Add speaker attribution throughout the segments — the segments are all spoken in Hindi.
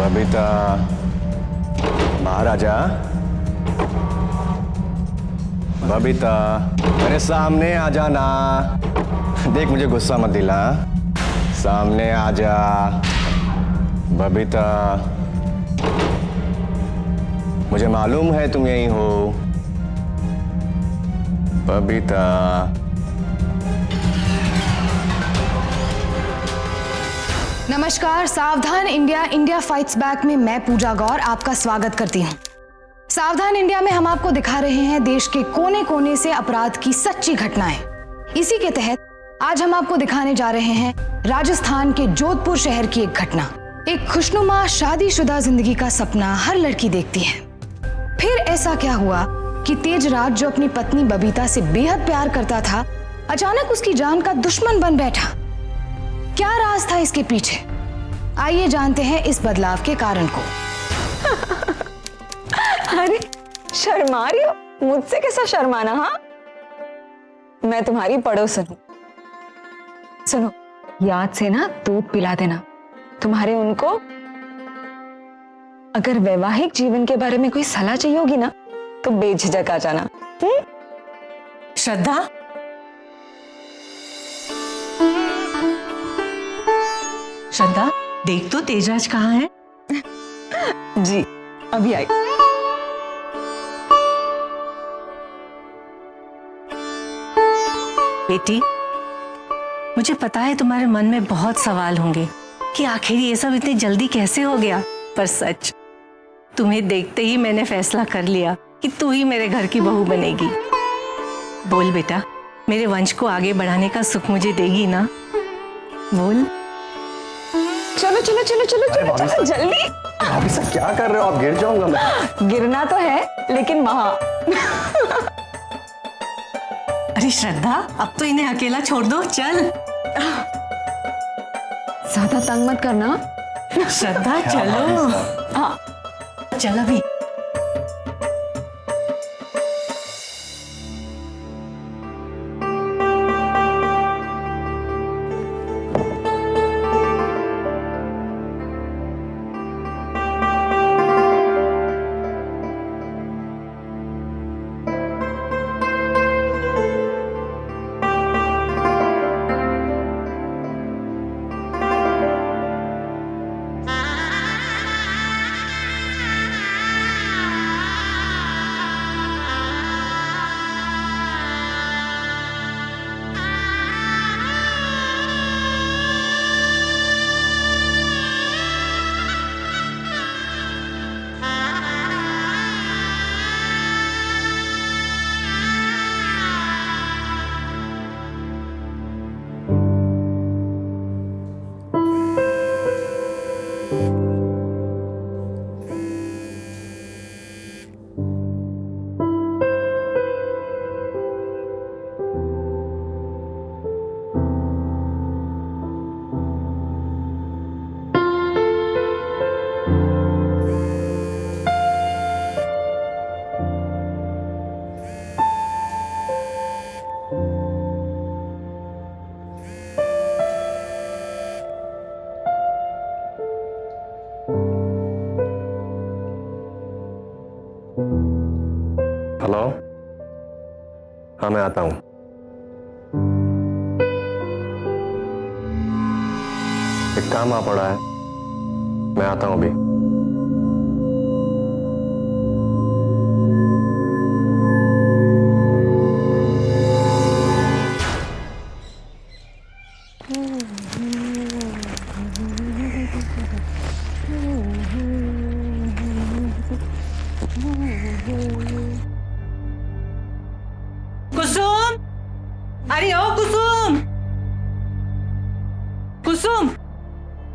Speaker 1: बबीता, बाहर आ जा। बबीता, मेरे सामने आ जाना। देख, मुझे गुस्सा मत दिला। सामने आ जा बबीता। मुझे मालूम है तुम यहीं हो बबीता।
Speaker 2: नमस्कार, सावधान इंडिया इंडिया फाइट्स बैक में मैं पूजा गौर आपका स्वागत करती हूँ। सावधान इंडिया में हम आपको दिखा रहे हैं देश के कोने कोने से अपराध की सच्ची घटनाएं। इसी के तहत आज हम आपको दिखाने जा रहे हैं राजस्थान के जोधपुर शहर की एक घटना। एक खुशनुमा शादीशुदा जिंदगी का सपना हर लड़की देखती है। फिर ऐसा क्या हुआ कि तेजराज, जो अपनी पत्नी बबीता से बेहद प्यार करता था, अचानक उसकी जान का दुश्मन बन बैठा। क्या राज था इसके पीछे? आइए जानते हैं इस बदलाव के कारण को।
Speaker 3: अरे शर्मा रही हो? मुझसे कैसा शर्माना? हाँ, मैं तुम्हारी पड़ोसन हूँ। सुनो, याद से ना दूध पिला देना तुम्हारे उनको। अगर वैवाहिक जीवन के बारे में कोई सलाह चाहिए होगी ना तो बेझिझक आ जाना।
Speaker 4: श्रद्धा, श्रद्धा देख तो तेजराज कहाँ है?
Speaker 3: जी अभी आई।
Speaker 4: बेटी, मुझे पता है तुम्हारे मन में बहुत सवाल होंगे कि आखिर ये सब इतनी जल्दी कैसे हो गया, पर सच, तुम्हें देखते ही मैंने फैसला कर लिया कि तू ही मेरे घर की बहू बनेगी। बोल बेटा, मेरे वंश को आगे बढ़ाने का सुख मुझे देगी ना? बोल।
Speaker 3: चलो चलो चलो चलो चलो चलो जल्दी।
Speaker 1: भाभी साहब, क्या कर रहे हो आप? गिर जाऊंगा मैं।
Speaker 3: गिरना तो है लेकिन वहां।
Speaker 4: अरे श्रद्धा, अब तो इन्हें अकेला छोड़ दो, चल।
Speaker 3: ज्यादा तंग मत करना।
Speaker 4: श्रद्धा चलो।
Speaker 3: हाँ
Speaker 4: चल अभी।
Speaker 1: हेलो, हाँ मैं आता हूँ। एक काम आ पड़ा है, मैं आता हूँ अभी।
Speaker 4: कुसुम, अरे ओ कुसुम, कुसुम,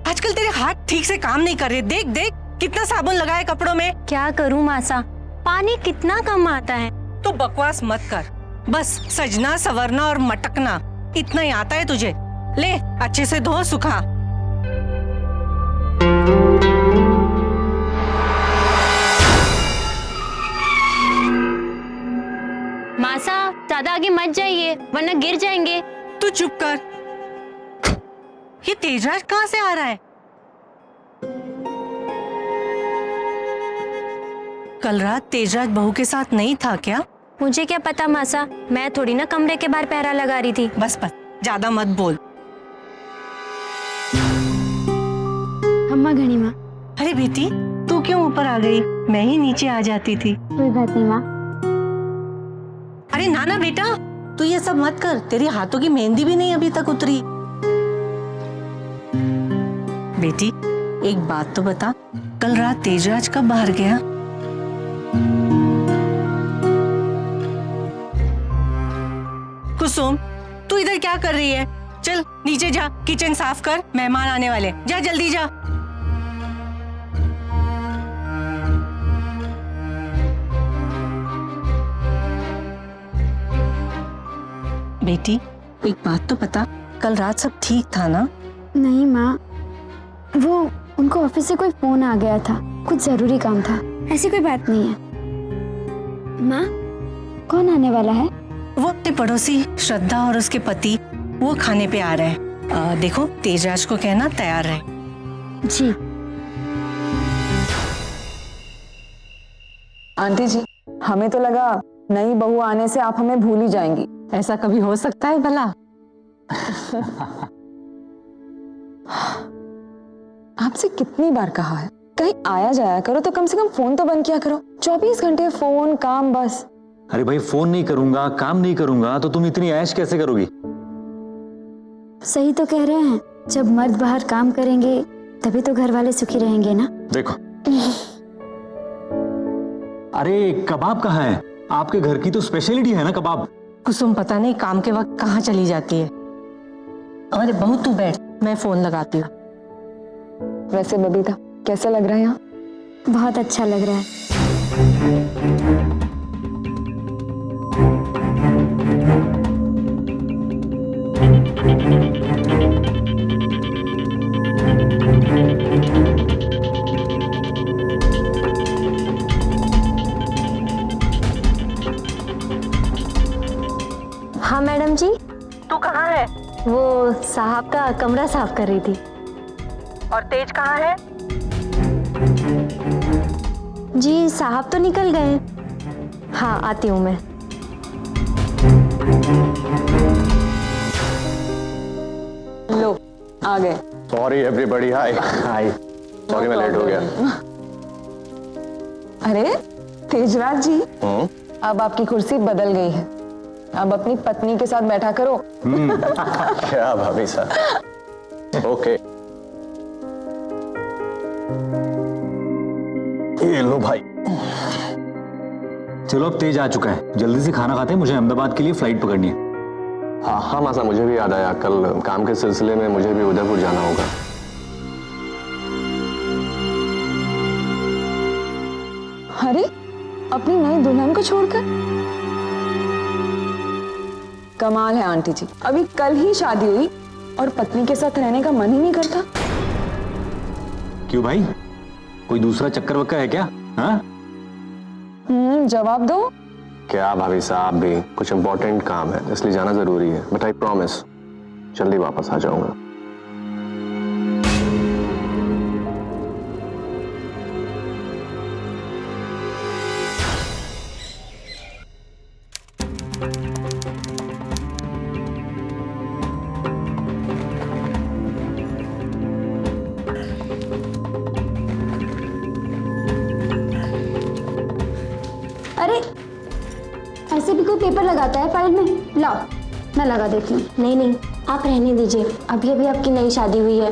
Speaker 4: आजकल तेरे हाथ ठीक से काम नहीं कर रहे। देख देख कितना साबुन लगाए कपड़ों में।
Speaker 5: क्या करूं मासा, पानी कितना कम आता है।
Speaker 4: तो बकवास मत कर, बस सजना संवरना और मटकना इतना ही आता है तुझे। ले अच्छे से धो, सुखा।
Speaker 5: मासा, ज्यादा आगे मत जाइए वरना गिर जाएंगे।
Speaker 4: तू चुप कर। ये तेजराज कहाँ से आ रहा है? कल रात तेजराज बहू के साथ नहीं था क्या?
Speaker 5: मुझे क्या पता मासा, मैं थोड़ी ना कमरे के बाहर पहरा लगा रही थी।
Speaker 4: बस ज्यादा मत बोल।
Speaker 6: अम्मा घड़ी माँ।
Speaker 4: अरे बेटी, तू क्यों ऊपर आ गई? मैं ही नीचे आ जाती थी।
Speaker 6: कोई बात नहीं माँ।
Speaker 4: अरे नाना बेटा, तू ये सब मत कर, तेरे हाथों की मेहंदी भी नहीं अभी तक उतरी। बेटी एक बात तो बता, कल रात तेजराज कब बाहर गया? कुसुम, तू इधर क्या कर रही है? चल नीचे जा, किचन साफ कर, मेहमान आने वाले। जा जल्दी जा। बेटी एक बात तो बता, कल रात सब ठीक था ना?
Speaker 6: नहीं माँ, वो उनको ऑफिस से कोई फोन आ गया था, कुछ जरूरी काम था। ऐसी कोई बात नहीं है। माँ, कौन आने वाला है?
Speaker 4: वो अपने पड़ोसी श्रद्धा और उसके पति, वो खाने पे आ रहे हैं। देखो तेजराज को कहना तैयार रहे।
Speaker 6: जी।
Speaker 3: आंटी जी, हमें तो लगा नई बहू आने से आप हमें भूल ही जाएंगी।
Speaker 4: ऐसा कभी हो सकता है भला?
Speaker 3: आपसे कितनी बार कहा है, कहीं आया जाया करो तो कम से कम फोन तो बंद किया करो। 24 घंटे फोन, काम बस।
Speaker 7: अरे भाई, फोन नहीं करूंगा, काम नहीं करूंगा तो तुम इतनी ऐश कैसे करोगी?
Speaker 6: सही तो कह रहे हैं, जब मर्द बाहर काम करेंगे तभी तो घर वाले सुखी रहेंगे ना।
Speaker 7: देखो अरे कबाब कहाँ है? आपके घर की तो स्पेशलिटी है ना कबाब।
Speaker 4: कुसुम पता नहीं काम के वक्त कहाँ चली जाती है। अरे बहू तू बैठ, मैं फोन लगाती हूँ।
Speaker 3: वैसे बबीता कैसा लग रहा है यहाँ?
Speaker 6: बहुत अच्छा लग रहा है।
Speaker 5: हाँ मैडम जी।
Speaker 4: तू कहाँ है?
Speaker 5: वो साहब का कमरा साफ कर रही थी।
Speaker 4: और तेज कहाँ है?
Speaker 5: जी साहब तो निकल गए। हाँ आती हूँ मैं।
Speaker 3: लो आ गए।
Speaker 1: सॉरी एवरीबॉडी, हाय हाय। सॉरी मैं लेट हो गया।
Speaker 3: अरे तेजराज जी, अब आपकी कुर्सी बदल गई है। अब अपनी पत्नी के साथ बैठा करो।
Speaker 1: क्या भाभी साहब, ओके। ये लो भाई।
Speaker 7: चलो अब तेज आ चुका है, जल्दी से खाना खाते हैं, मुझे अहमदाबाद के लिए फ्लाइट पकड़नी है।
Speaker 1: हाँ हाँ मासा, मुझे भी याद आया, कल काम के सिलसिले में मुझे भी उदयपुर जाना होगा।
Speaker 3: अरे अपनी नई दुल्हन को छोड़कर? कमाल है आंटी जी, अभी कल ही शादी हुई और पत्नी के साथ रहने का मन ही नहीं करता।
Speaker 7: क्यों भाई, कोई दूसरा चक्कर वक्कर है क्या? हाँ
Speaker 3: जवाब दो।
Speaker 1: क्या भाभी साहब, भी कुछ इंपॉर्टेंट काम है इसलिए जाना जरूरी है, बट आई प्रॉमिस जल्दी वापस आ जाऊंगा।
Speaker 6: अरे ऐसे भी कोई पेपर लगाता है फाइल में? लाओ मैं लगा देती हूँ।
Speaker 5: नहीं नहीं, आप रहने दीजिए, अभी अभी आपकी नई शादी हुई है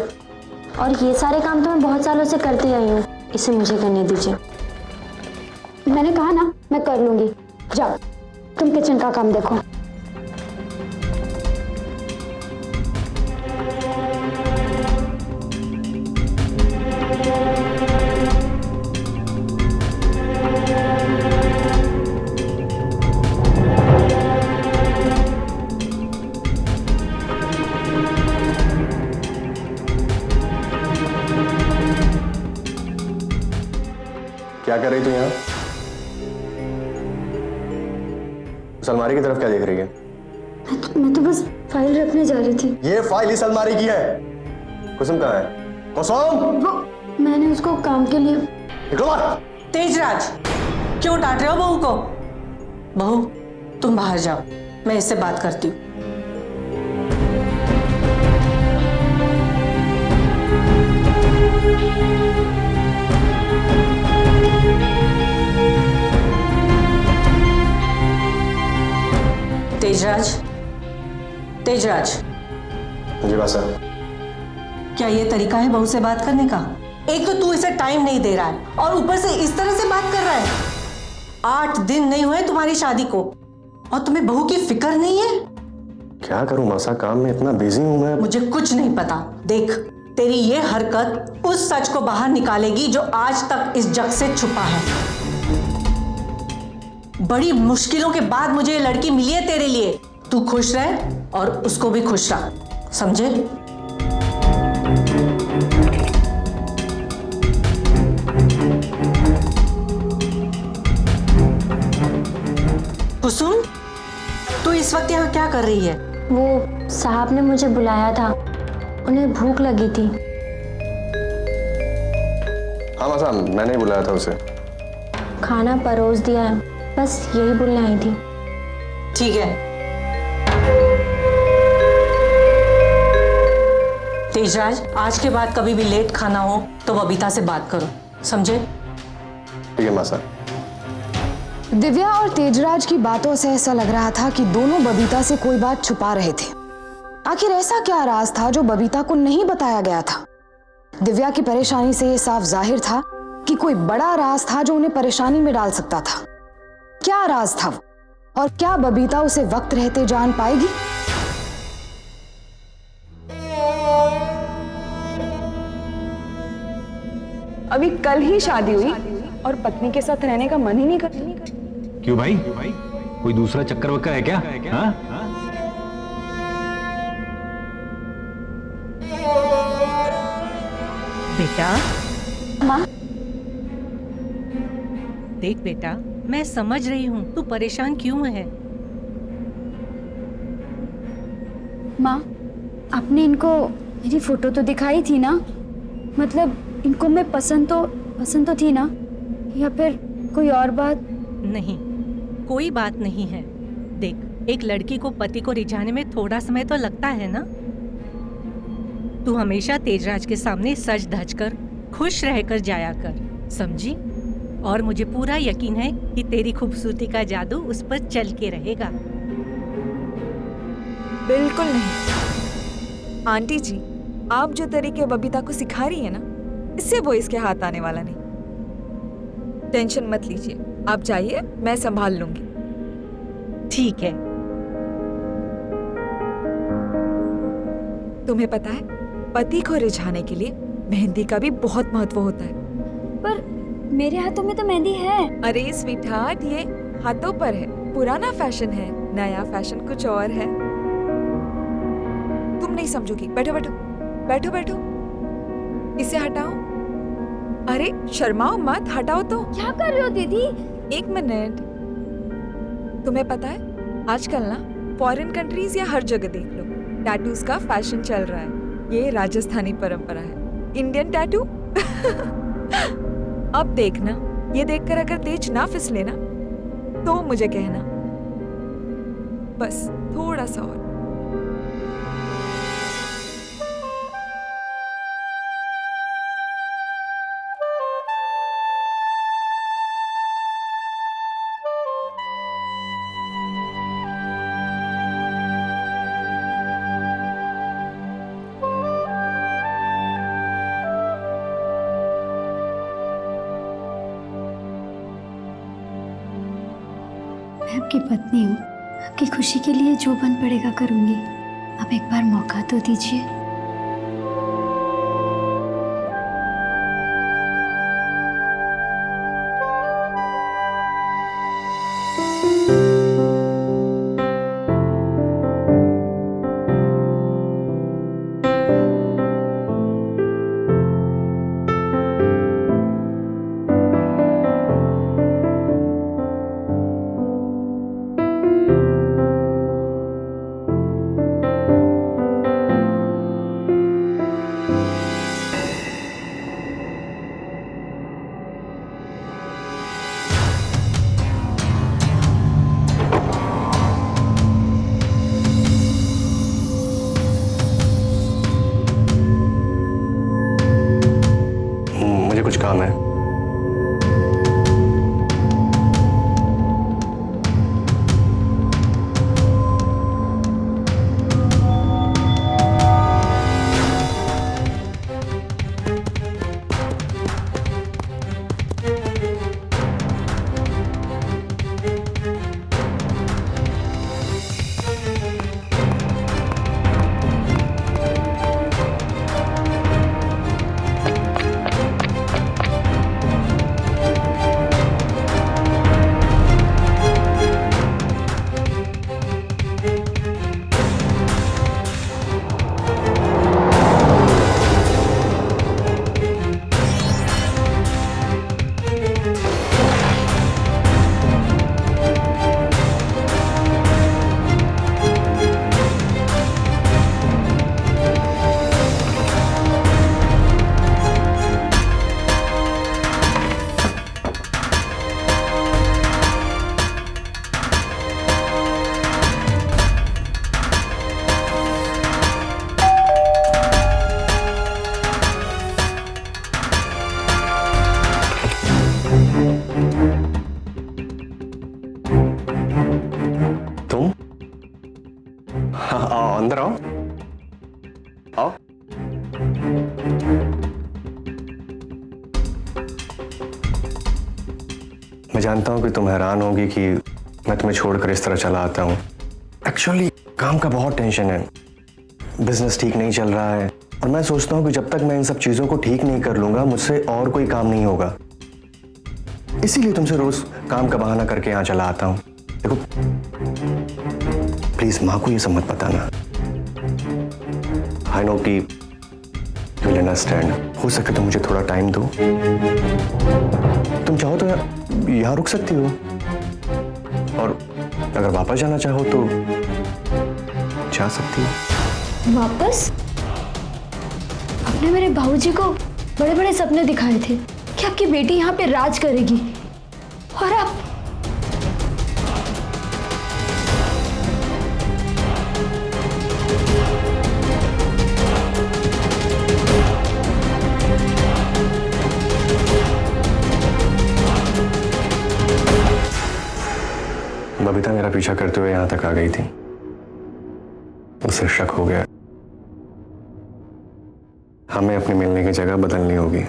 Speaker 5: और ये सारे काम तो मैं बहुत सालों से करती आई हूँ, इसे मुझे करने दीजिए।
Speaker 6: मैंने कहा ना मैं कर लूंगी। जाओ तुम किचन का काम देखो।
Speaker 1: क्या कर रही तू यहाँ? उस अलमारी की तरफ क्या देख रही है?
Speaker 6: मैं तो बस फाइल रखने जा रही थी।
Speaker 1: ये फाइल इस अलमारी की है। कुसुम कहाँ है? कुसुम!
Speaker 6: वो मैंने उसको काम के लिए।
Speaker 1: निकलो बाहर।
Speaker 4: तेजराज क्यों डांट रहे हो बहू को? बहू, तुम बाहर जाओ, मैं इससे बात करती हूँ। तेजराज, तेजराज,
Speaker 1: जी बासा।
Speaker 4: क्या ये तरीका है बहू से बात करने का? एक तो तू इसे टाइम नहीं दे रहा है और ऊपर से इस तरह से बात कर रहा है। 8 दिन नहीं हुए तुम्हारी शादी को और तुम्हें बहू की फिक्र नहीं है?
Speaker 1: क्या करूं मासा, काम में इतना बिजी हूं मैं।
Speaker 4: मुझे कुछ नहीं पता। देख, तेरी ये हरकत उस सच को बाहर निकालेगी जो आज तक इस जग से छुपा है। बड़ी मुश्किलों के बाद मुझे ये लड़की मिली है तेरे लिए। तू खुश रह और उसको भी खुश रख, समझे? कुसुम, तू इस वक्त यहाँ क्या कर रही है?
Speaker 5: वो साहब ने मुझे बुलाया था, उन्हें भूख लगी थी।
Speaker 1: हाँ मासा, मैंने ही बुलाया था उसे।
Speaker 5: खाना परोस दिया है, बस यही बोलने आई थी।
Speaker 4: ठीक है। तेजराज, आज के बाद कभी भी लेट खाना हो तो बबीता से बात करो, समझे?
Speaker 1: ठीक है मासा।
Speaker 2: दिव्या और तेजराज की बातों से ऐसा लग रहा था कि दोनों बबीता से कोई बात छुपा रहे थे। आखिर ऐसा क्या राज था जो बबीता को नहीं बताया गया था? दिव्या की परेशानी से यह साफ जाहिर था कि कोई बड़ा राज था जो उन्हें परेशानी में डाल सकता था। क्या राज था वो? और क्या बबीता उसे वक्त रहते जान पाएगी?
Speaker 3: अभी कल ही शादी हुई और पत्नी के साथ रहने का मन ही नहीं करता।
Speaker 7: क्यों भाई, कोई दूसरा चक्कर वक्कर है क्या? हाँ?
Speaker 4: बेटा,
Speaker 6: माँ,
Speaker 4: देख बेटा, मैं समझ रही हूँ तू परेशान क्यों है।
Speaker 6: माँ, आपने इनको मेरी फोटो तो दिखाई थी ना? मतलब इनको मैं पसंद तो थी ना? या फिर कोई और बात?
Speaker 4: नहीं, कोई बात नहीं है। देख, एक लड़की को पति को रिझाने में थोड़ा समय तो लगता है ना। तू हमेशा तेजराज के सामने सज धज कर खुश रहकर जाया कर, समझी? और मुझे पूरा यकीन है कि तेरी खूबसूरती का जादू उस पर चल के रहेगा।
Speaker 3: बिल्कुल नहीं आंटी जी, आप जो तरीके बबीता को सिखा रही है ना, इससे वो इसके हाथ आने वाला नहीं। टेंशन मत लीजिए, आप जाइए, मैं संभाल लूंगी।
Speaker 4: ठीक है।
Speaker 3: तुम्हें पता है, पति को रिझाने के लिए मेहंदी का भी बहुत महत्व होता है।
Speaker 6: पर मेरे हाथों में तो मेहंदी है।
Speaker 3: अरे स्वीटहार्ट, ये हाथों पर है, पुराना फैशन है, नया फैशन कुछ और है। तुम नहीं समझोगी। बैठो बैठो बैठो बैठो, इसे हटाओ। अरे शर्माओ मत, हटाओ तो।
Speaker 6: क्या कर रहे हो दीदी?
Speaker 3: एक मिनट। तुम्हें पता है, आजकल ना फॉरेन कंट्रीज या हर जगह देख लो, टैटूज का फैशन चल रहा है। ये राजस्थानी परंपरा है, इंडियन टैटू। अब देखना, ये देखकर अगर तेज ना फिसले ना तो मुझे कहना। बस थोड़ा सा और।
Speaker 6: मैं आपकी पत्नी हूँ, आपकी खुशी के लिए जो बन पड़ेगा करूँगी। अब एक बार मौका तो दीजिए।
Speaker 1: हाँ, आओ अंदर आओ। आओ। मैं जानता हूं कि तुम हैरान होगी कि मैं तुम्हें छोड़कर इस तरह चला आता हूं। एक्चुअली काम का बहुत टेंशन है, बिजनेस ठीक नहीं चल रहा है और मैं सोचता हूं कि जब तक मैं इन सब चीजों को ठीक नहीं कर लूंगा मुझसे और कोई काम नहीं होगा। इसीलिए तुमसे रोज काम का बहाना करके यहां चला आता हूं। देखो प्लीज माँ को ये सब मत बताना। आई नो कि यू विल अंडरस्टैंड। हो सके तो मुझे थोड़ा टाइम दो। तुम चाहो तो यहाँ रुक सकती हो और अगर वापस जाना चाहो तो जा सकती हो।
Speaker 6: वापस? आपने मेरे बाबूजी को बड़े बड़े सपने दिखाए थे कि आपकी बेटी यहाँ पे राज करेगी और आप
Speaker 1: बबीता मेरा पीछा करते हुए यहां तक आ गई थी, उसे शक हो गया। हमें अपने मिलने की जगह बदलनी होगी।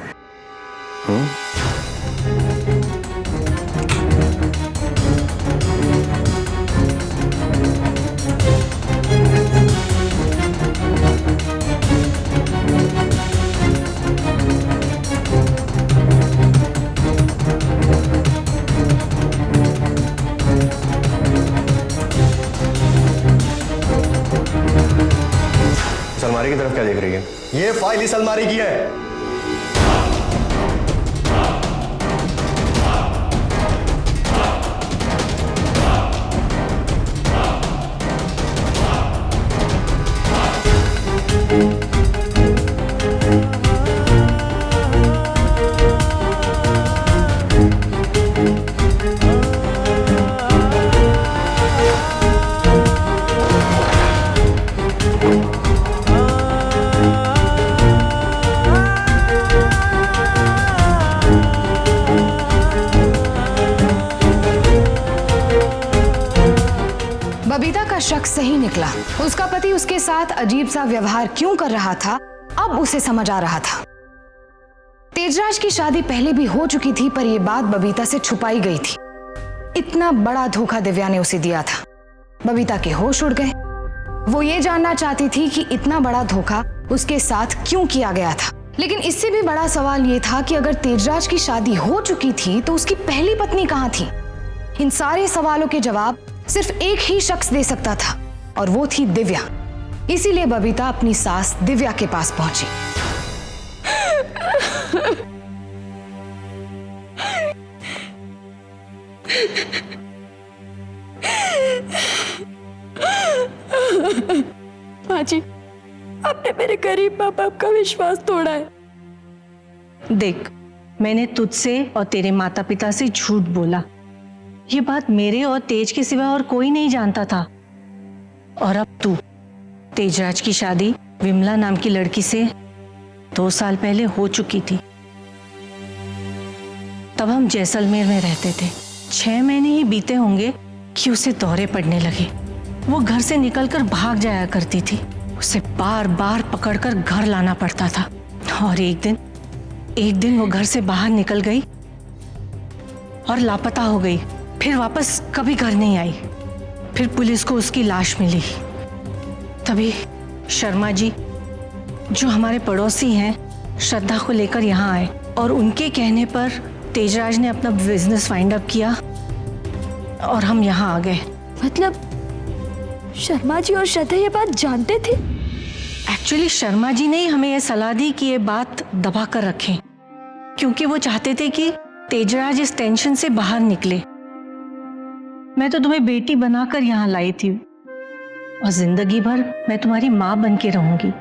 Speaker 1: अलमारी की तरफ क्या देख रही है? ये फाइल इस अलमारी की है।
Speaker 2: बबीता का शक सही निकला। उसका पति उसके साथ अजीब सा व्यवहार क्यों कर रहा था, अब उसे समझ आ रहा था। तेजराज की शादी पहले भी हो चुकी थी, पर यह बात बबीता से छुपाई गई थी। इतना बड़ा धोखा दिव्या ने उसे दिया था। बबीता के होश उड़ गए। वो ये जानना चाहती थी कि इतना बड़ा धोखा उसके साथ क्यों किया गया था। लेकिन इससे भी बड़ा सवाल ये था कि अगर तेजराज की शादी हो चुकी थी तो उसकी पहली पत्नी कहाँ थी। इन सारे सवालों के जवाब सिर्फ एक ही शख्स दे सकता था और वो थी दिव्या। इसीलिए बबीता अपनी सास दिव्या के पास पहुंची।
Speaker 6: माँ जी, आपने मेरे गरीब माँ बाप का विश्वास तोड़ा है।
Speaker 4: देख, मैंने तुझसे और तेरे माता पिता से झूठ बोला। ये बात मेरे और तेज के सिवा और कोई नहीं जानता था। और अब तू, तेजराज की शादी विमला नाम की लड़की से 2 साल पहले हो चुकी थी। तब हम जैसलमेर में रहते थे। 6 महीने ही बीते होंगे कि उसे दौरे पड़ने लगे। वो घर से निकलकर भाग जाया करती थी। उसे बार बार पकड़कर घर लाना पड़ता था। और एक दिन वो घर से बाहर निकल गई और लापता हो गई। फिर वापस कभी घर नहीं आई। फिर पुलिस को उसकी लाश मिली। तभी शर्मा जी, जो हमारे पड़ोसी हैं, श्रद्धा को लेकर यहाँ आए और उनके कहने पर तेजराज ने अपना बिजनेस फाइंड अप किया और हम यहाँ आ गए।
Speaker 6: मतलब शर्मा जी और श्रद्धा ये बात जानते थे?
Speaker 4: एक्चुअली शर्मा जी ने ही हमें यह सलाह दी कि ये बात दबा कर रखें, क्योंकि वो चाहते थे कि तेजराज इस टेंशन से बाहर निकले। मैं तो तुम्हें बेटी बनाकर यहाँ लाई थी और जिंदगी भर मैं तुम्हारी माँ बन के रहूंगी।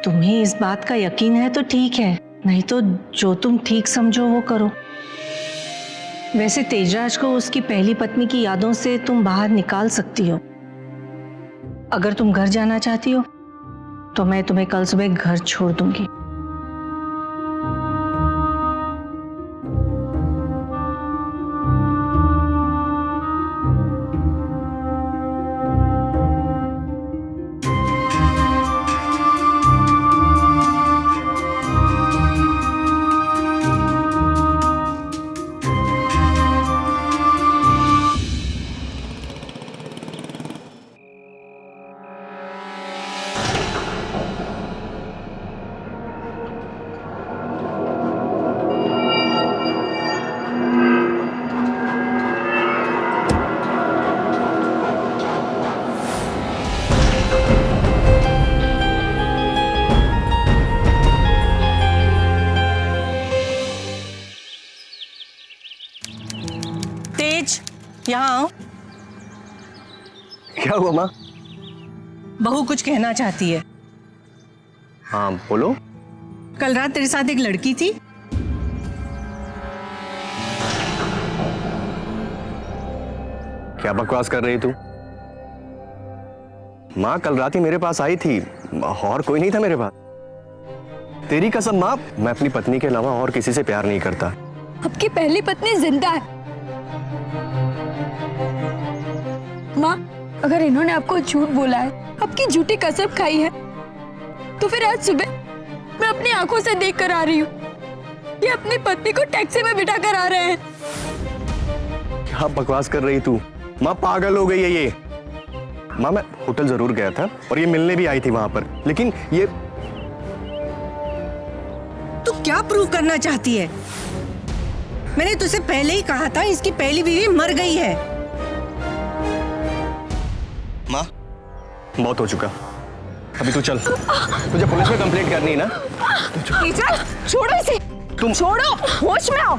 Speaker 4: तुम्हें इस बात का यकीन है तो ठीक है, नहीं तो जो तुम ठीक समझो वो करो। वैसे तेजराज को उसकी पहली पत्नी की यादों से तुम बाहर निकाल सकती हो। अगर तुम घर जाना चाहती हो तो मैं तुम्हें कल सुबह घर छोड़ दूंगी। यहाँ आओ।
Speaker 1: क्या हुआ माँ?
Speaker 4: बहू कुछ कहना चाहती है।
Speaker 1: हाँ बोलो।
Speaker 4: कल रात तेरे साथ एक लड़की थी।
Speaker 1: क्या बकवास कर रही तू? माँ कल रात ही मेरे पास आई थी, और कोई नहीं था मेरे पास। तेरी कसम माँ, मैं अपनी पत्नी के अलावा और किसी से प्यार नहीं करता।
Speaker 6: आपकी पहली पत्नी जिंदा है। माँ, अगर इन्होंने आपको झूठ बोला है, आपकी झूठी कसम खाई है, तो फिर आज सुबह मैं अपनी आंखों से देख कर आ रही हूँ ये अपनी पत्नी को टैक्सी में बिठा कर आ रहे हैं।
Speaker 1: क्या बकवास कर रही तू? माँ पागल हो गई है ये। माँ मैं होटल जरूर गया था और ये मिलने भी आई थी वहां पर, लेकिन ये
Speaker 4: तू क्या प्रूव करना चाहती है? मैंने तुझसे पहले ही कहा था इसकी पहली बीवी मर गई है।
Speaker 1: माँ बहुत हो चुका, अभी तू चल। तुझे पुलिस में कंप्लेंट करनी है ना?
Speaker 3: टीचर छोड़ो इसे, तुम छोड़ो, होश में आओ।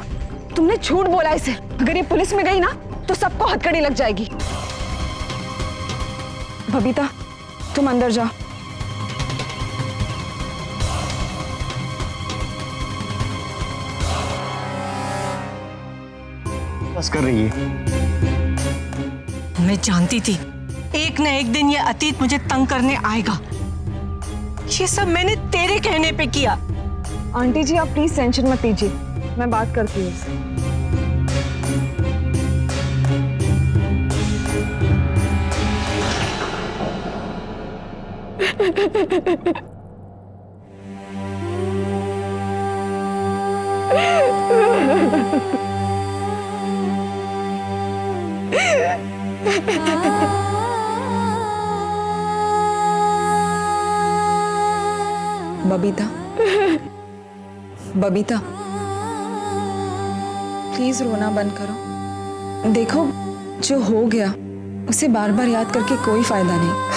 Speaker 3: तुमने झूठ बोला इसे। अगर ये पुलिस में गई ना तो सबको हथकड़ी लग जाएगी। बबीता तुम अंदर जाओ।
Speaker 1: बस कर रही है।
Speaker 4: मैं जानती थी एक न एक दिन ये अतीत मुझे तंग करने आएगा। ये सब मैंने तेरे कहने पे किया।
Speaker 3: आंटी जी आप प्लीज टेंशन मत लीजिए, मैं बात करती हूँ इससे। बबीता, बबीता प्लीज रोना बंद करो। देखो जो हो गया उसे बार बार याद करके कोई फायदा नहीं।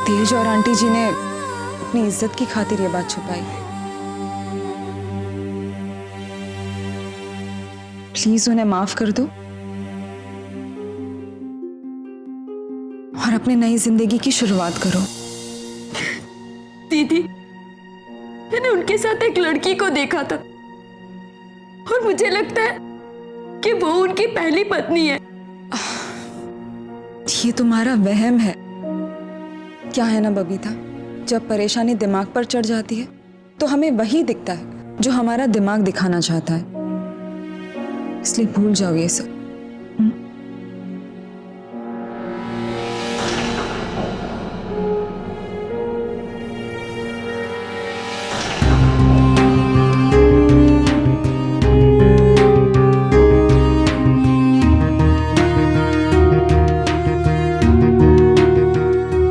Speaker 3: तेज और आंटी जी ने अपनी इज्जत की खातिर ये बात छुपाई। प्लीज उन्हें माफ कर दो और अपनी नई जिंदगी की शुरुआत करो।
Speaker 6: दीदी, मैंने उनके साथ एक लड़की को देखा था और मुझे लगता है कि वो उनकी पहली पत्नी है।
Speaker 3: ये तुम्हारा वहम है। क्या है ना बबीता, जब परेशानी दिमाग पर चढ़ जाती है तो हमें वही दिखता है जो हमारा दिमाग दिखाना चाहता है, इसलिए भूल जाओ ये सब।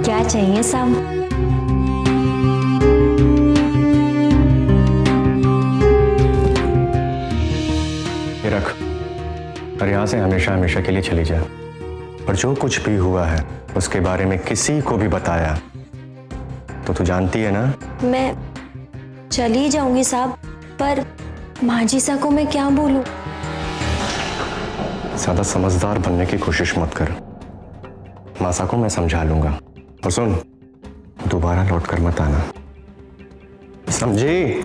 Speaker 5: क्या चाहिए साहब?
Speaker 1: ये रख और यहाँ से हमेशा हमेशा के लिए चली जा। और जो कुछ भी हुआ है उसके बारे में किसी को भी बताया तो तू जानती है ना?
Speaker 5: मैं चली जाऊंगी साहब, पर माजिसा को मैं क्या बोलूं?
Speaker 1: ज्यादा समझदार बनने की कोशिश मत कर। मासा को मैं समझा लूंगा। और सुन, दोबारा लौट कर मत आना, समझी?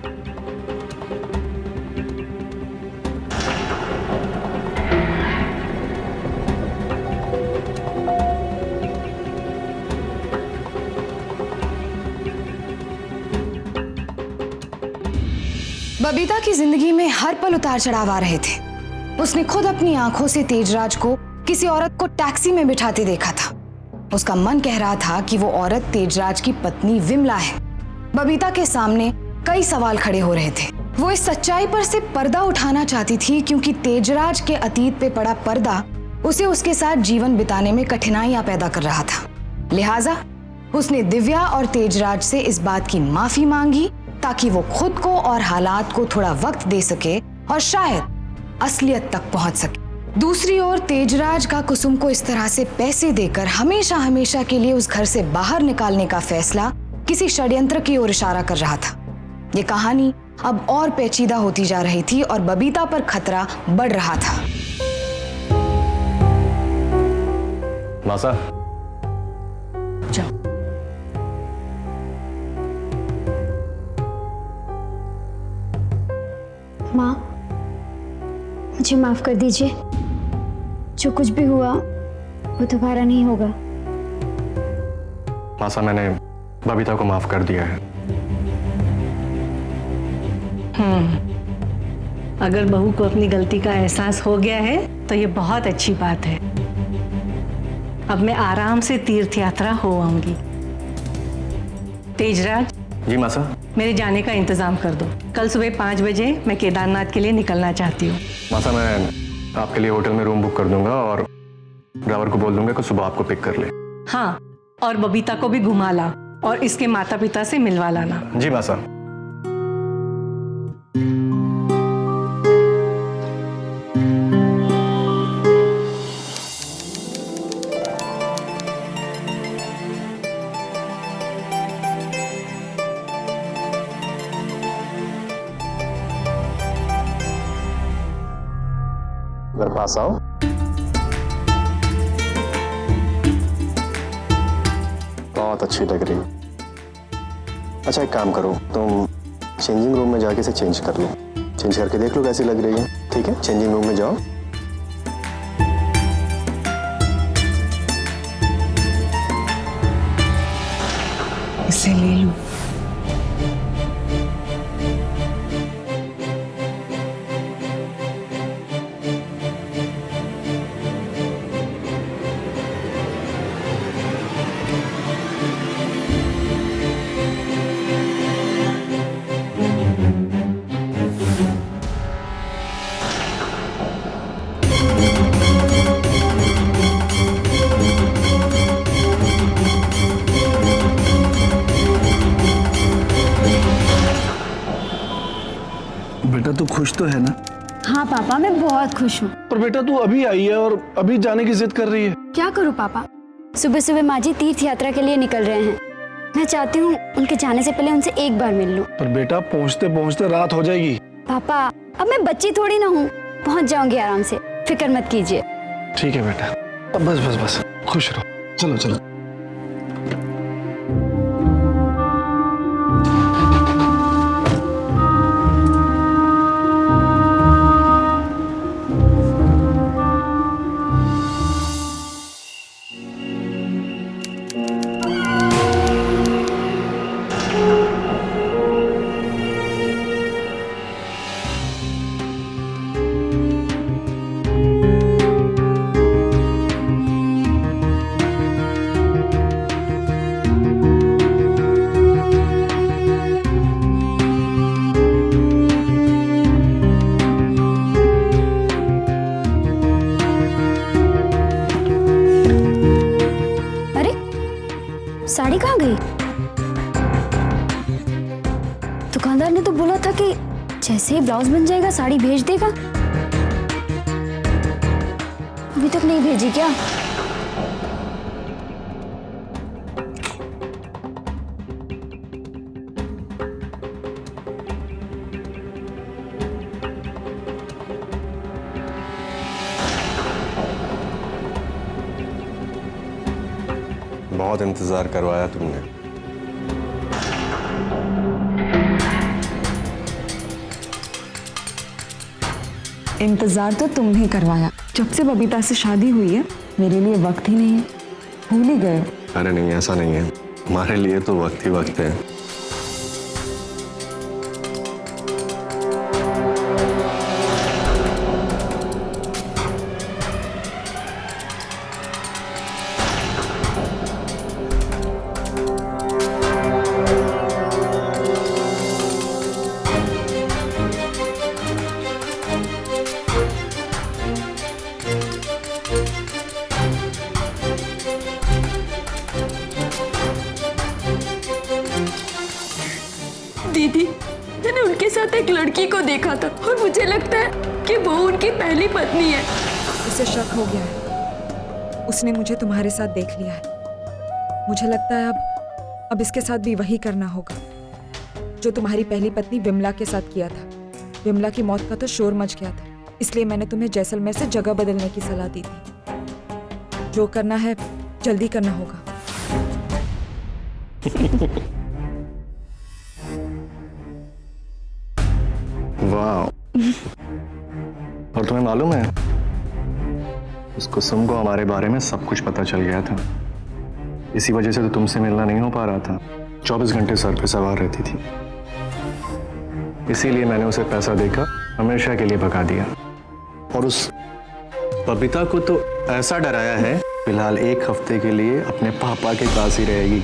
Speaker 2: बबीता की जिंदगी में हर पल उतार चढ़ाव आ रहे थे। उसने खुद अपनी आंखों से तेजराज को किसी औरत को टैक्सी में बिठाते देखा था। उसका मन कह रहा था कि वो औरत तेजराज की पत्नी विमला है। बबीता के सामने कई सवाल खड़े हो रहे थे। वो इस सच्चाई पर से पर्दा उठाना चाहती थी क्योंकि तेजराज के अतीत पे पड़ा पर्दा उसे उसके साथ जीवन बिताने में कठिनाइयां पैदा कर रहा था। लिहाजा उसने दिव्या और तेजराज से इस बात की माफी मांगी ताकि वो खुद को और हालात को थोड़ा वक्त दे सके और शायद असलियत तक पहुंच सके। दूसरी ओर तेजराज का कुसुम को इस तरह से पैसे देकर हमेशा हमेशा के लिए उस घर से बाहर निकालने का फैसला किसी षड्यंत्र की ओर इशारा कर रहा था। ये कहानी अब और पेचीदा होती जा रही थी और बबीता पर खतरा बढ़ रहा था।
Speaker 1: मासा,
Speaker 4: जाओ।
Speaker 5: माँ, मुझे माफ कर दीजिए। जो कुछ भी हुआ वो दोबारा नहीं होगा।
Speaker 1: मासा, मैंने बबीता को माफ कर दिया है।
Speaker 4: अगर बहू को अपनी गलती का एहसास हो गया है तो ये बहुत अच्छी बात है। अब मैं आराम से तीर्थ यात्रा हो आऊंगी। तेजराज,
Speaker 1: जी मासा।
Speaker 4: मेरे जाने का इंतजाम कर दो। कल सुबह 5 बजे मैं केदारनाथ के लिए निकलना चाहती हूँ।
Speaker 1: मासा, मैं आपके लिए होटल में रूम बुक कर दूंगा और ड्राइवर को बोल दूंगा कि सुबह आपको पिक कर ले।
Speaker 4: हाँ, और बबीता को भी घुमा ला और इसके माता पिता से मिलवा लाना।
Speaker 1: जी मासा।
Speaker 8: घर पास आओ। बहुत अच्छी लग रही है। अच्छा, एक काम करो, तुम चेंजिंग रूम में जाके इसे चेंज कर लो। चेंज करके देख लो कैसी लग रही है। ठीक है, चेंजिंग रूम में जाओ।
Speaker 4: इसे ले लो।
Speaker 9: बेटा तू खुश तो है ना?
Speaker 5: हाँ पापा, मैं बहुत खुश हूँ।
Speaker 9: पर बेटा तू अभी आई है और अभी जाने की जिद कर रही है।
Speaker 5: क्या करूँ पापा, सुबह सुबह माँ जी तीर्थ यात्रा के लिए निकल रहे हैं। मैं चाहती हूँ उनके जाने से पहले उनसे एक बार मिल लूं।
Speaker 9: पर बेटा पहुँचते पहुँचते रात हो जाएगी।
Speaker 5: पापा, अब मैं बच्ची थोड़ी ना हूँ, पहुँच जाऊंगी आराम से, फिक्र मत कीजिए।
Speaker 9: ठीक है बेटा, अब बस बस बस खुश रहो। चलो चलो।
Speaker 5: साड़ी कहाँ गई? दुकानदार ने तो बोला था कि जैसे ही ब्लाउज बन जाएगा साड़ी भेज देगा। अभी तक नहीं भेजी क्या?
Speaker 1: बहुत इंतजार करवाया तुमने।
Speaker 3: इंतजार तो तुमने करवाया। जब से बबीता से शादी हुई है मेरे लिए वक्त ही नहीं है, भूल ही गए।
Speaker 1: अरे नहीं, ऐसा नहीं है, हमारे लिए तो वक्त ही वक्त है।
Speaker 6: दीदी, मैंने उनके साथ एक लड़की को देखा था और मुझे लगता है कि वो उनकी पहली पत्नी है।
Speaker 3: उसे शक हो गया है, उसने मुझे तुम्हारे साथ देख लिया है। मुझे लगता है अब इसके साथ भी वही करना होगा जो तुम्हारी पहली पत्नी विमला के साथ किया था। विमला की मौत का तो शोर मच गया था, इसलिए मैंने तुम्हें जैसलमेर से जगह बदलने की सलाह दी थी। जो करना है
Speaker 6: जल्दी करना होगा।
Speaker 1: वाह। और तुम्हें मालूम है, उस कुसुम को हमारे बारे में सब कुछ पता चल गया था। इसी वजह से तो तुमसे मिलना नहीं हो पा रहा था। 24 घंटे सर पे सवार रहती थी। इसीलिए मैंने उसे पैसा देकर हमेशा के लिए भगा दिया। और उस बबीता को तो ऐसा डराया है, फिलहाल 1 हफ्ते के लिए अपने पापा के पास ही रहेगी।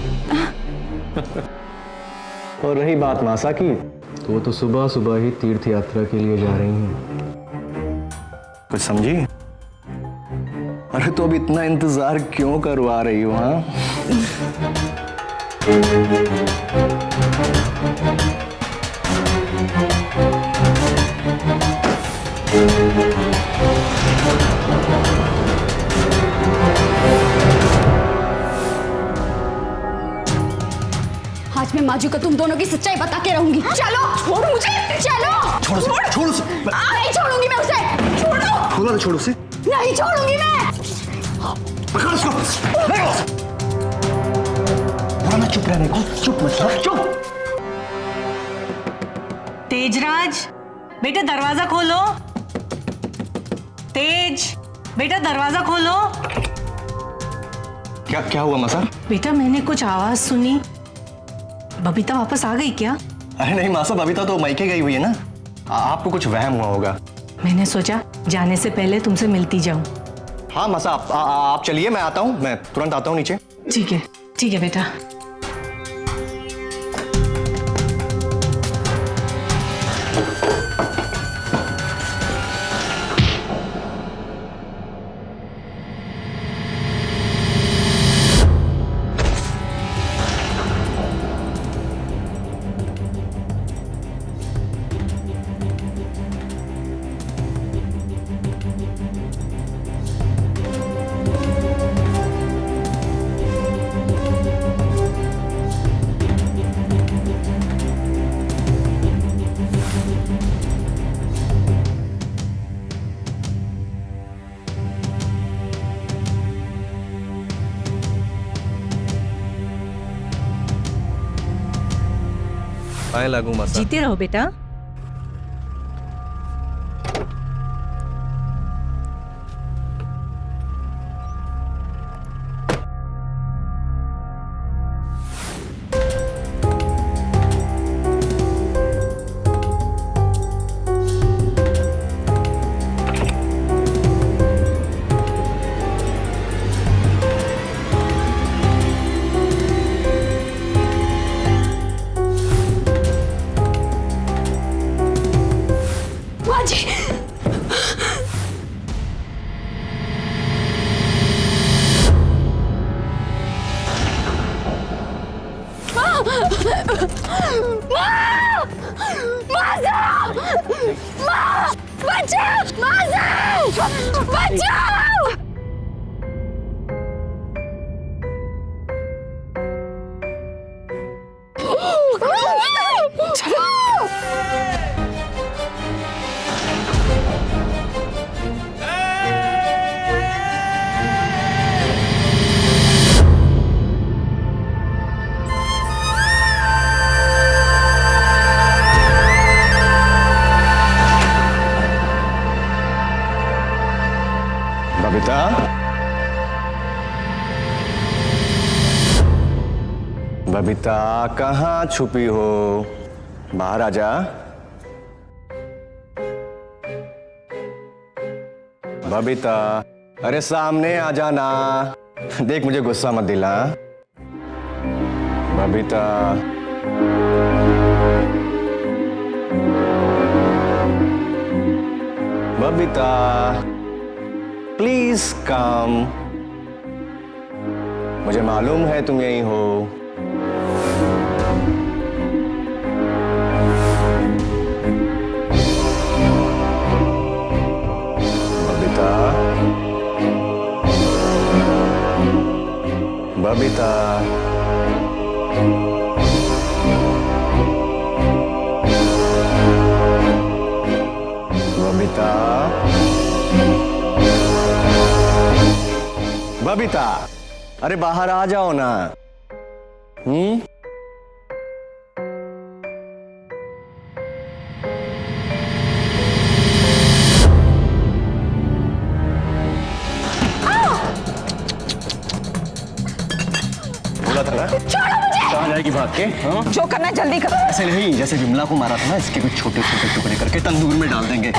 Speaker 1: और रही बात मासा की, तो वो तो सुबह सुबह ही तीर्थ यात्रा के लिए जा रही हैं। कुछ समझी? अरे तो अब इतना इंतजार क्यों करवा रही हो? हाँ,
Speaker 6: आज मैं माजू को तुम दोनों की सच्चाई बता के रहूंगी। चलो छोड़ मुझे, चलो
Speaker 1: छोड़ो उसे, छोड़ो उसे।
Speaker 6: नहीं छोड़ूंगी मैं उसे। छोड़ो,
Speaker 1: खोलो ना, छोड़ो उसे।
Speaker 6: नहीं छोड़ूंगी मैं।
Speaker 1: पकड़ो उसको, ले लो उसे। बोला ना चुप रहने को, चुप मत रहो, चुप।
Speaker 4: तेजराज, बेटा दरवाजा खोलो। तेज, बेटा दरवाजा खोलो।
Speaker 1: क्या क्या हुआ मासा?
Speaker 4: बेटा मैंने कुछ आवाज सुनी। बबीता वापस आ गई क्या?
Speaker 1: अरे नहीं मासा, बबीता तो मायके गई हुई है ना। आपको कुछ वहम हुआ होगा।
Speaker 4: मैंने सोचा जाने से पहले तुमसे मिलती जाऊं।
Speaker 1: हाँ मासा, आप चलिए, मैं आता हूँ, मैं तुरंत आता हूँ नीचे।
Speaker 4: ठीक है बेटा।
Speaker 1: आए लागू मासा।
Speaker 4: जीते रहो बेटा।
Speaker 1: बबीता, बबीता कहाँ छुपी हो? बाहर आ जा। बबीता, अरे सामने आ जाना। देख मुझे गुस्सा मत दिला। Babita, Babita please come. मुझे मालूम है तुम यहीं हो। बबीता, बबीता, बबीता, बबीता, अरे बाहर आ जाओ ना। बोला था ना, कहाँ जाएगी भाग के? हाँ?
Speaker 3: जो करना है जल्दी करो।
Speaker 1: ऐसे नहीं, जैसे विमला को मारा था ना, इसके भी छोटे छोटे टुकड़े करके तंदूर में डाल देंगे।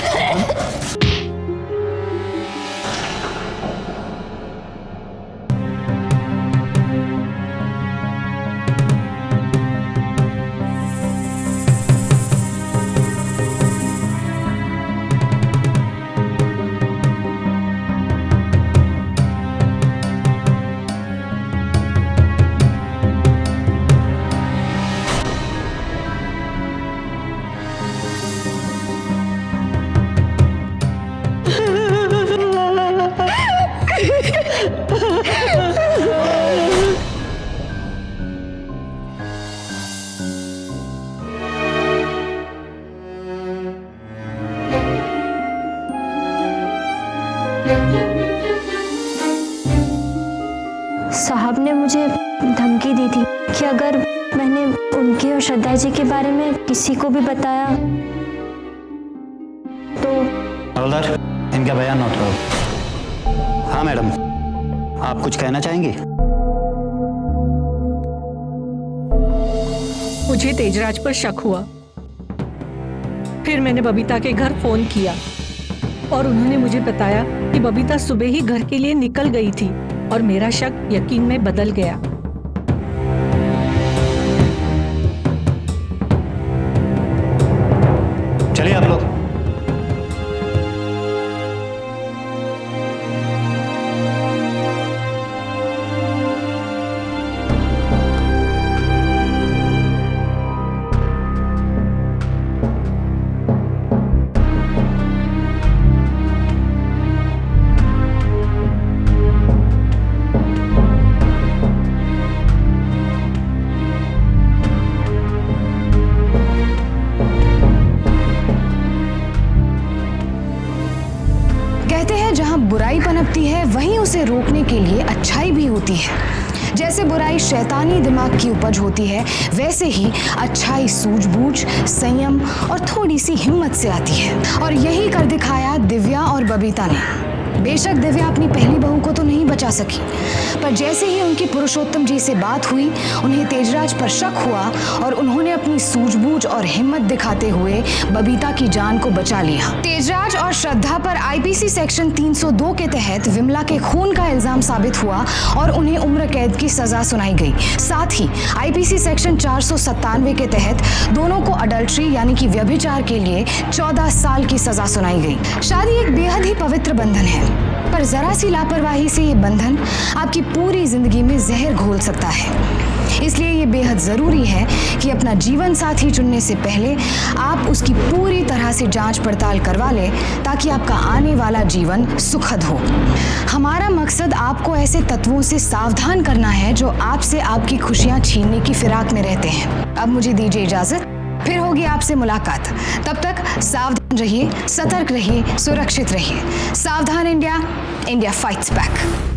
Speaker 5: साहब ने मुझे धमकी दी थी कि अगर मैंने उनके और श्रद्धा जी के बारे में किसी को भी बताया तो।
Speaker 10: हवलदार, इनका बयान नोट करो। हाँ मैडम, आप कुछ कहना चाहेंगे?
Speaker 4: मुझे तेजराज पर शक हुआ। फिर मैंने बबीता के घर फोन किया और उन्होंने मुझे बताया कि बबीता सुबह ही घर के लिए निकल गई थी और मेरा शक यकीन में बदल गया।
Speaker 10: चलिए आप लोग।
Speaker 2: बुराई पनपती है वहीं उसे रोकने के लिए अच्छाई भी होती है। जैसे बुराई शैतानी दिमाग की उपज होती है, वैसे ही अच्छाई सूझबूझ, संयम और थोड़ी सी हिम्मत से आती है। और यही कर दिखाया दिव्या और बबीता ने। बेशक दिव्या अपनी पहली बहू को तो नहीं बचा सकी, पर जैसे ही उनकी पुरुषोत्तम जी से बात हुई, उन्हें तेजराज पर शक हुआ और उन्होंने अपनी सूझबूझ और हिम्मत दिखाते हुए बबीता की जान को बचा लिया। तेजराज और श्रद्धा पर आईपीसी सेक्शन 302 के तहत विमला के खून का इल्जाम साबित हुआ और उन्हें उम्र कैद की सजा सुनाई गई। साथ ही आईपीसी सेक्शन 497 के तहत दोनों को अडल्ट्री यानी कि व्यभिचार के लिए 14 साल की सजा सुनाई गई। शादी एक बेहद ही पवित्र बंधन है, पर जरा सी लापरवाही से ये बंधन आपकी पूरी जिंदगी में जहर घोल सकता है। इसलिए ये बेहद जरूरी है कि अपना जीवन साथी चुनने से पहले आप उसकी पूरी तरह से जांच पड़ताल करवा लें, ताकि आपका आने वाला जीवन सुखद हो। हमारा मकसद आपको ऐसे तत्वों से सावधान करना है जो आपसे आपकी खुशियां छीनने की फिराक में रहते हैं। अब मुझे दीजिए इजाजत, फिर होगी आपसे मुलाकात। तब तक सावधान रहिए, सतर्क रहिए, सुरक्षित रहिए। सावधान इंडिया, इंडिया फाइट्स बैक।